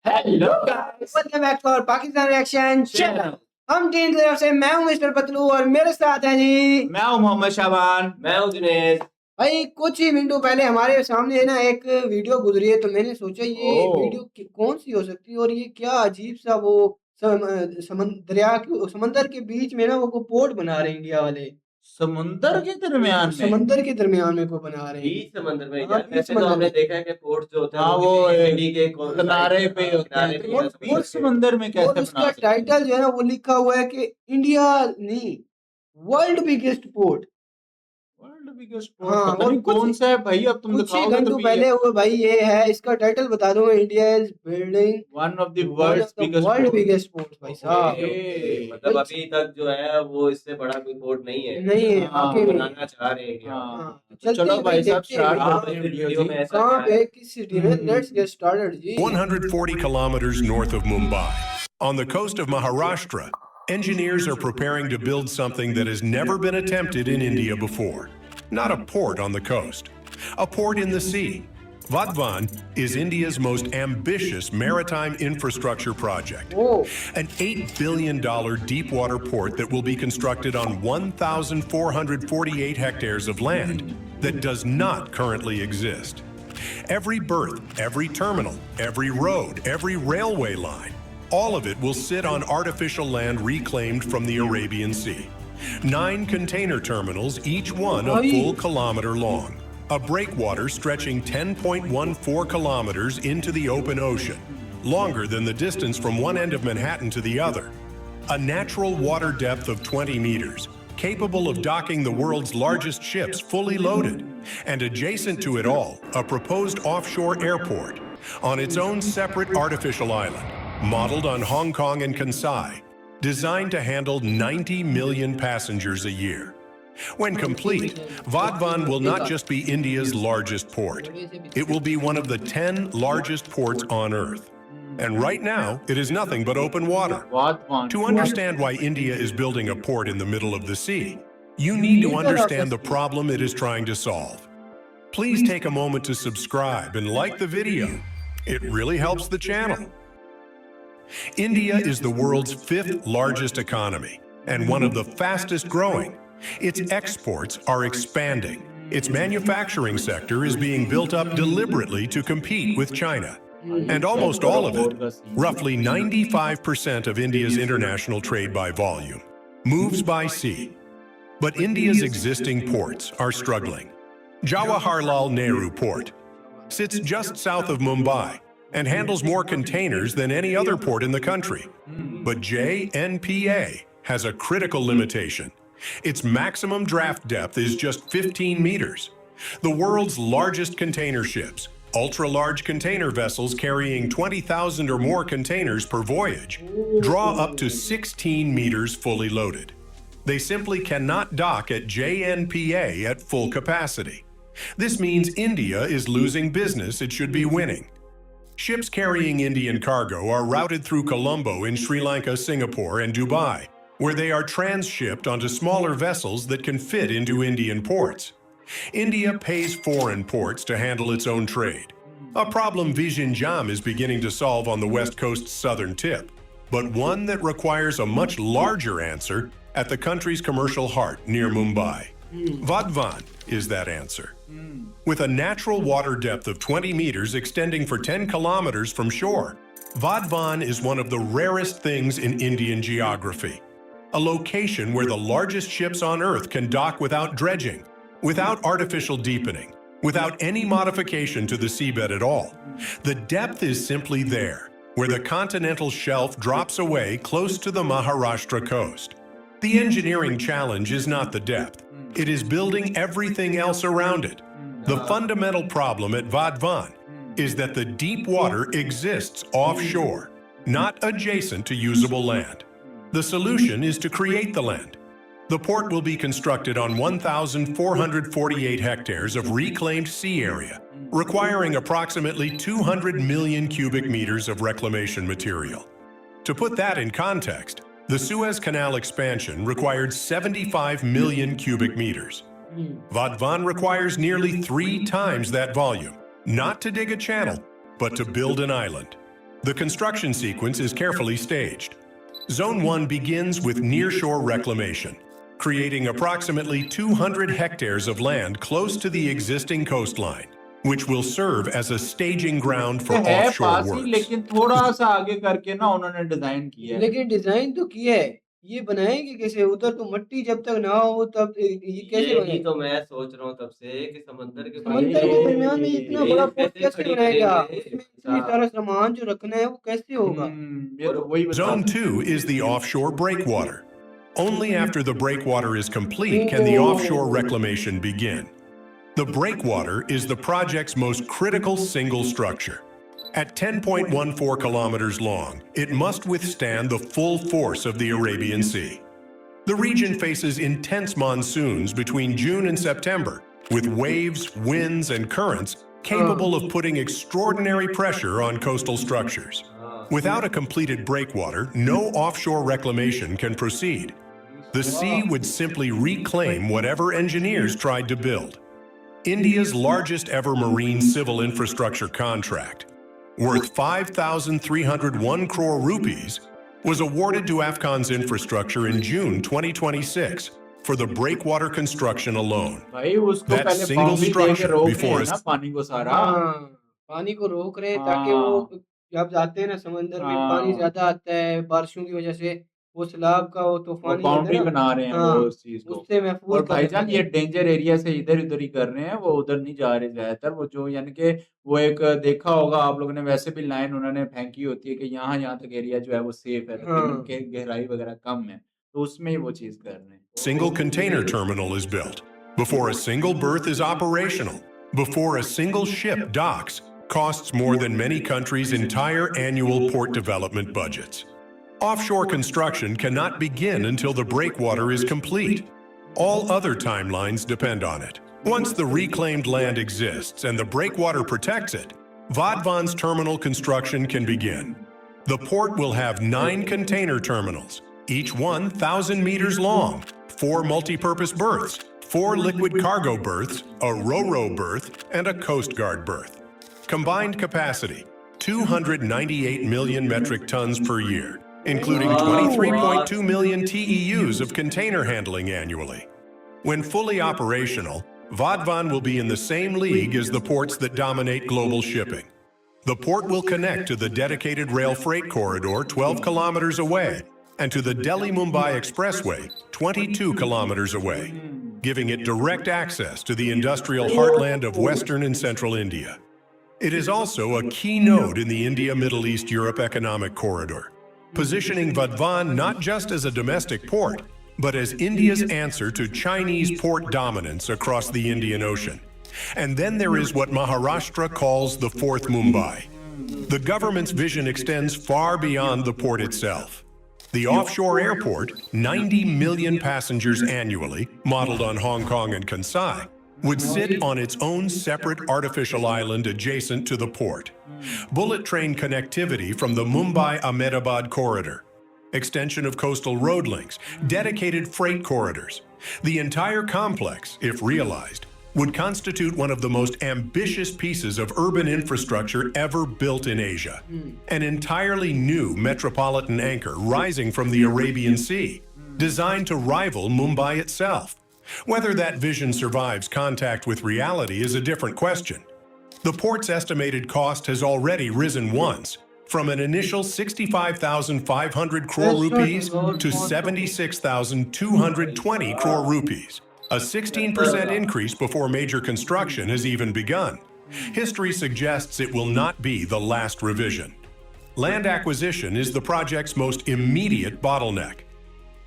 Hello guys, welcome back to our Pakistan reaction channel. हम team की तरफ से मैं हूं मिस्टर पतलू और मेरे साथ हैं जी मैं हूं मोहम्मद शाबान। मैं हूं जुनेद। भाई। कुछ ही मिनटों पहले हमारे सामने ना एक वीडियो गुजरी है, तो मैंने सोचा ये वीडियो कौन सी हो सकती है और ये क्या अजीब सा वो समंदर के बीच में ना वो पोर्ट बना रहे हैं इंडिया वाले। समुंदर के दरमियान में, समंदर के दरमियान में को बना रहे हैं। बीच समंदर में हाँ, यार, बीच वैसे तो समंदर हमने में। देखा है कि पोर्ट जो होता है हाँ, वो वो दिल्ली के किनारे पे होते हैं, किनारे पे तो या वो समंदर में कैसे और बना उसका सकते हैं? टाइटल जो है ना वो लिखा हुआ है कि इंडिया नहीं, world biggest port. World biggest हाँ, पोर्ट पता और नहीं कौन सा है भाई, अब तुम कुछ ही दिखाओगे तो घंटों पहले हुए भाई। ये है, इसका टाइटल बता दूं, India is building one of the world world biggest port भाई साहब। मतलब अभी तक जो है वो इससे बड़ा कोई पोर्ट नहीं है, नहीं है, हाँ, वाकई में। बनाना चाह रहे हैं क्या? हाँ, तो चलते चलो हैं भाई साहब, देखते हैं स्टार्ट भाई। करते हैं वीडियो वीडियो जी। में ऐसा कहाँ क्या है? पे किस सिटी में? Let's get started ji. 140 kilometers north of Mumbai, on the coast of Maharashtra, engineers are preparing to build something that has never been attempted in India before. Not a port on the coast, a port in the sea. Vadhvan is India's most ambitious maritime infrastructure project. Oh. An $8 billion deep-water port that will be constructed on 1,448 hectares of land that does not currently exist. Every berth, every terminal, every road, every railway line, all of it will sit on artificial land reclaimed from the Arabian Sea. 9 container terminals, each one a full kilometer long. A breakwater stretching 10.14 kilometers into the open ocean, longer than the distance from one end of Manhattan to the other. A natural water depth of 20 meters, capable of docking the world's largest ships fully loaded, and adjacent to it all, a proposed offshore airport on its own separate artificial island, modeled on Hong Kong and Kansai, designed to handle 90 million passengers a year. When complete, Vadhvan will not just be India's largest port. It will be one of the 10 largest ports on Earth. And right now, it is nothing but open water. To understand why India is building a port in the middle of the sea, you need to understand the problem it is trying to solve. Please take a moment to subscribe and like the video. It really helps the channel. India is the world's 5th largest economy and one of the fastest growing. Its exports are expanding. Its manufacturing sector is being built up deliberately to compete with China. And almost all of it, roughly 95% of India's international trade by volume, moves by sea. But India's existing ports are struggling. Jawaharlal Nehru Port sits just south of Mumbai and handles more containers than any other port in the country. But JNPA has a critical limitation. Its maximum draft depth is just 15 meters. The world's largest container ships, ultra-large container vessels carrying 20,000 or more containers per voyage, draw up to 16 meters fully loaded. They simply cannot dock at JNPA at full capacity. This means India is losing business it should be winning. Ships carrying Indian cargo are routed through Colombo in Sri Lanka, Singapore, and Dubai, where they are transshipped onto smaller vessels that can fit into Indian ports. India pays foreign ports to handle its own trade, a problem Vizhinjam is beginning to solve on the West Coast's southern tip, but one that requires a much larger answer at the country's commercial heart near Mumbai. Vadhvan is that answer. With a natural water depth of 20 meters extending for 10 kilometers from shore, Vadhvan is one of the rarest things in Indian geography. A location where the largest ships on Earth can dock without dredging, without artificial deepening, without any modification to the seabed at all. The depth is simply there, where the continental shelf drops away close to the Maharashtra coast. The engineering challenge is not the depth. It is building everything else around it. The fundamental problem at Vadhvan is that the deep water exists offshore, not adjacent to usable land. The solution is to create the land. The port will be constructed on 1,448 hectares of reclaimed sea area, requiring approximately 200 million cubic meters of reclamation material. To put that in context, the Suez Canal expansion required 75 million cubic meters. Vadhvan requires nearly 3 times that volume, not to dig a channel, but to build an island. The construction sequence is carefully staged. Zone 1 begins with nearshore reclamation, creating approximately 200 hectares of land close to the existing coastline, which will serve as a staging ground for है offshore पास ही, works. लेकिन थोड़ा सा आगे करके ना उन्होंने design किया है। लेकिन डिजाइन तो किया है, ये बनाएंगे कैसे? उधर तो मट्टी जब तक ना हो तब ये कैसे यही बने? तो मैं सोच रहा हूँ तब से कि समंदर के समंदर के दरमियान में इतना बड़ा पोर्ट कैसे कैसे खड़ी बनाएगा? करेंगे? उसमें इतनी सारा सामान जो रखना है वो कैसे होगा? ये तो वही बता Zone 2 is the offshore breakwater. Only after the breakwater is complete can the offshore reclamation begin. The breakwater is the project's most critical single structure. At 10.14 kilometers long, it must withstand the full force of the Arabian Sea. The region faces intense monsoons between June and September, with waves, winds, and currents capable of putting extraordinary pressure on coastal structures. Without a completed breakwater, no offshore reclamation can proceed. The sea would simply reclaim whatever engineers tried to build. India's largest ever marine civil infrastructure contract, worth 5,301 crore rupees, was awarded to Afghan's infrastructure in June 2026 for the breakwater construction alone. भाई उसको That पहले single boundary दे के structure रोक before रहे हैं ना पानी को सारा। हाँ, पानी को रोक रहे हैं ताकि वो जब जाते हैं ना समंदर में पानी हाँ, ज्यादा आता है बारिशों की वजह से, वो सैलाब का वो वो तूफानी कहते हैं बाउंड्री ना, बना रहे हैं वो हाँ, उस चीज को। उससे महफूज और करने के भाईजान ये लिए। डेंजर एरिया से इधर उधर ही कर रहे हैं, वो उधर नहीं जा रहे ज्यादातर। वो जो यानी कि वो एक देखा होगा आप लोगों ने, वैसे भी लाइन उन्होंने फेंकी होती है कि यहाँ यहाँ तक एरिया जो है वो सेफ है, तकरीबन हाँ, गहराई वगैरह कम है, तो उसमें ही वो चीज कर रहे हैं। Single container terminal is built, before a single berth is operational, before a single ship docks, costs more than many countries' entire annual port development budgets. Offshore construction cannot begin until the breakwater is complete. All other timelines depend on it. Once the reclaimed land exists and the breakwater protects it, Vadhvan's terminal construction can begin. The port will have 9 container terminals, each 1,000 meters long, 4 multi-purpose berths, 4 liquid cargo berths, a ro-ro berth, and a Coast Guard berth. Combined capacity, 298 million metric tons per year, including 23.2 million TEUs of container handling annually. When fully operational, Vadhvan will be in the same league as the ports that dominate global shipping. The port will connect to the dedicated rail freight corridor 12 kilometers away and to the Delhi-Mumbai Expressway 22 kilometers away, giving it direct access to the industrial heartland of Western and Central India. It is also a key node in the India-Middle East-Europe economic corridor, positioning Vadhvan not just as a domestic port, but as India's answer to Chinese port dominance across the Indian Ocean. And then there is what Maharashtra calls the fourth Mumbai. The government's vision extends far beyond the port itself. The offshore airport, 90 million passengers annually, modeled on Hong Kong and Kansai, would sit on its own separate artificial island adjacent to the port. Bullet train connectivity from the Mumbai-Ahmedabad corridor, extension of coastal road links, dedicated freight corridors. The entire complex, if realized, would constitute one of the most ambitious pieces of urban infrastructure ever built in Asia. An entirely new metropolitan anchor rising from the Arabian Sea, designed to rival Mumbai itself. Whether that vision survives contact with reality is a different question. The port's estimated cost has already risen once, from an initial 65,500 crore rupees to 76,220 crore rupees, a 16% increase before major construction has even begun. History suggests it will not be the last revision. Land acquisition is the project's most immediate bottleneck.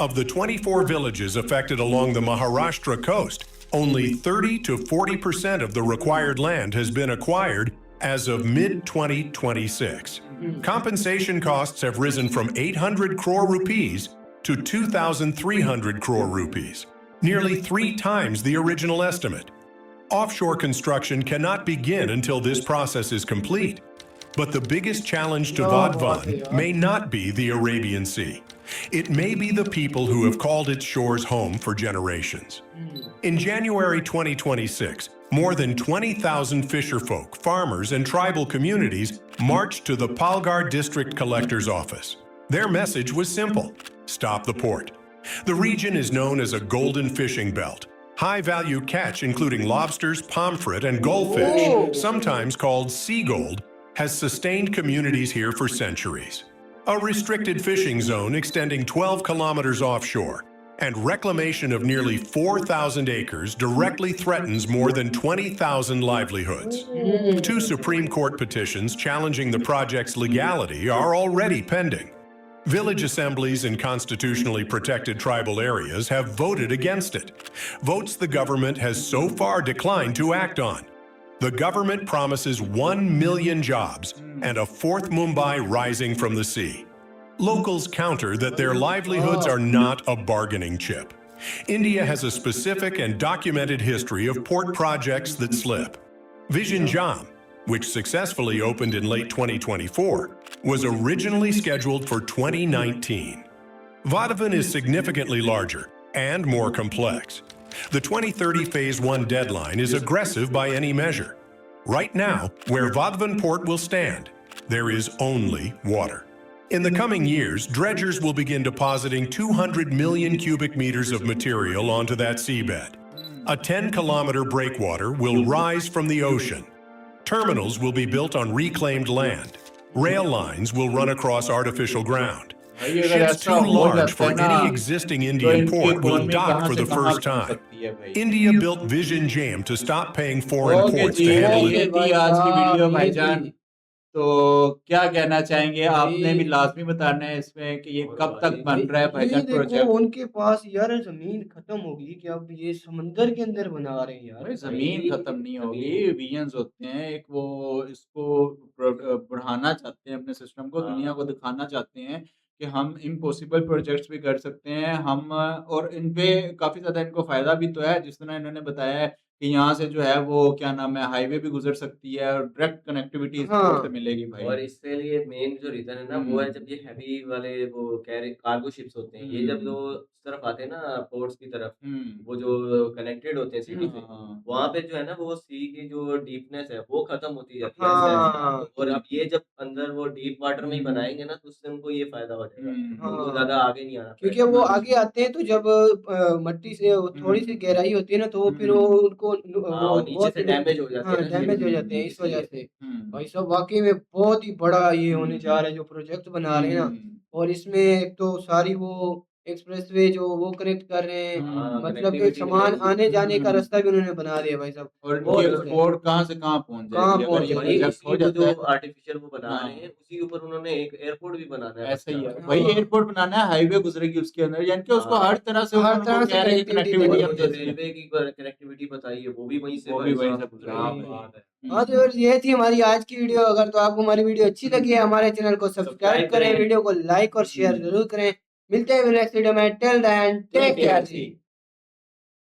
Of the 24 villages affected along the Maharashtra coast, only 30 to 40% of the required land has been acquired as of mid-2026. Compensation costs have risen from 800 crore rupees to 2,300 crore rupees, nearly 3 times the original estimate. Offshore construction cannot begin until this process is complete. But the biggest challenge to Vadhvan may not be the Arabian Sea. It may be the people who have called its shores home for generations. In January 2026, more than 20,000 fisherfolk, farmers, and tribal communities marched to the Palghar District Collector's Office. Their message was simple: stop the port. The region is known as a golden fishing belt. High-value catch, including lobsters, pomfret, and goldfish, sometimes called sea gold, has sustained communities here for centuries. A restricted fishing zone extending 12 kilometers offshore and reclamation of nearly 4,000 acres directly threatens more than 20,000 livelihoods. 2 Supreme Court petitions challenging the project's legality are already pending. Village assemblies in constitutionally protected tribal areas have voted against it, votes the government has so far declined to act on. The government promises 1 million jobs and a 4th Mumbai rising from the sea. Locals counter that their livelihoods are not a bargaining chip. India has a specific and documented history of port projects that slip. Vision Jam, which successfully opened in late 2024, was originally scheduled for 2019. Vadhvan is significantly larger and more complex. The 2030 Phase 1 deadline is aggressive by any measure. Right now, where Vadhvan Port will stand, there is only water. In the coming years, dredgers will begin depositing 200 million cubic meters of material onto that seabed. A 10-kilometer breakwater will rise from the ocean. Terminals will be built on reclaimed land. Rail lines will run across artificial ground. Ships too large for any existing Indian port will dock for the first time. India built Vision Jam to stop paying foreign ports to handle ये it. थी आज की video भाईजान। तो क्या कहना चाहेंगे? आपने भी लाज़मी बताना है इसमें कि ये कब तक बन रहा है ये भाईजान देखो प्रोजेक्ट? उनके पास यार ज़मीन खत्म होगी कि अब ये समंदर के अंदर बना रहे हैं यार। भाई ज़मीन खत्म नहीं होगी, विजन्स होते हैं। एक वो इसको बढ़ाना चाहते हैं अपने सिस्टम को, दुनिया को दिखाना चाहते हैं कि हम इम्पॉसिबल प्रोजेक्ट्स भी कर सकते हैं। हम और इन पे काफ़ी ज़्यादा इनको फ़ायदा भी तो है, जिस तरह इन्होंने बताया है कि यहाँ से जो है वो क्या नाम है, हाईवे भी गुज़र सकती है और डायरेक्ट कनेक्टिविटी इस पोर्ट से हाँ। मिलेगी भाई। और इसके लिए मेन जो रीज़न है ना, वो है जब ये हैवी वाले वो कार्गो शिप्स होते हैं, ये जब वो इस तरफ आते हैं ना पोर्ट्स की तरफ, वो जो कनेक्टेड होते हैं सिटी से, हाँ। वहाँ पे जो है ना वो सी की जो डीपनेस है, वो खत्म होती जाती है हाँ। ऐसे-ऐसे। और अब ये जब अंदर वो डीप वाटर में ही बनाएँगे ना, तो उससे उनको ये फ़ायदा हो जाएगा। उनको हाँ। ज़्यादा आगे नहीं आना क्योंकि पड़ेगा। वो आगे आते हैं तो जब मट्टी से वो थोड़ी-सी गहराई होती है ना तो फिर वो उनको हाँ, वो और नीचे बहुत से डैमेज हो जाते हाँ, हैं ना डैमेज हो शिप, जाते हैं इस वजह इसलिए। से। भाई साहब वाक़ई में बहुत ही बड़ा ये होने जा रहा है जो प्रोजेक्ट बना रहे हैं ना और इसमें एक तो सारी वो एक्सप्रेसवे जो वो कनेक्ट कर रहे हैं, हाँ, मतलब कि कनेक्टिविटी सामान मिलेगी। आने-जाने का रास्ता भी उन्होंने बना दिया भाई साहब। और बहुत ये बढ़िया। पोर्ट कहाँ से कहाँ पहुँच कहाँ जाएगी? अगर पहुँच ये जाएगी? वही प्रोजेक्ट उसी हो को जाता जो है आर्टिफ़िशियल वो बना रहे हैं, उसी के ऊपर उन्होंने एक एयरपोर्ट भी बनाना है ऐसा ही है। बच्चा। वही हाँ। एयरपोर्ट बनाना है, हाईवे गुज़रेगी उसके अंदर, यानी कि उसको हाँ। हर तरह से हर उन्होंने तरह वो से कह रहे हैं कि कनेक्टिविटी कनेक्टिविटी देनी और हम जो दे देंगे। रेलवे की कनेक्टिविटी बताई है, वो भी वहीं से वो भी भाई वहीं से साहब, गुज़रेगी क्या भाई। बात है। हाँ, तो यार ये थी हमारी आज की वीडियो। अगर तो आपको हमारी वीडियो अच्छी लगी है, हमारे चैनल को सब्सक्राइब सब्सक्राइब करें, करें। वीडियो को लाइक और शेयर ज़रूर करें। मिलते हैं नेक्स्ट वीडियो में, टिल देन टेक केयर जी।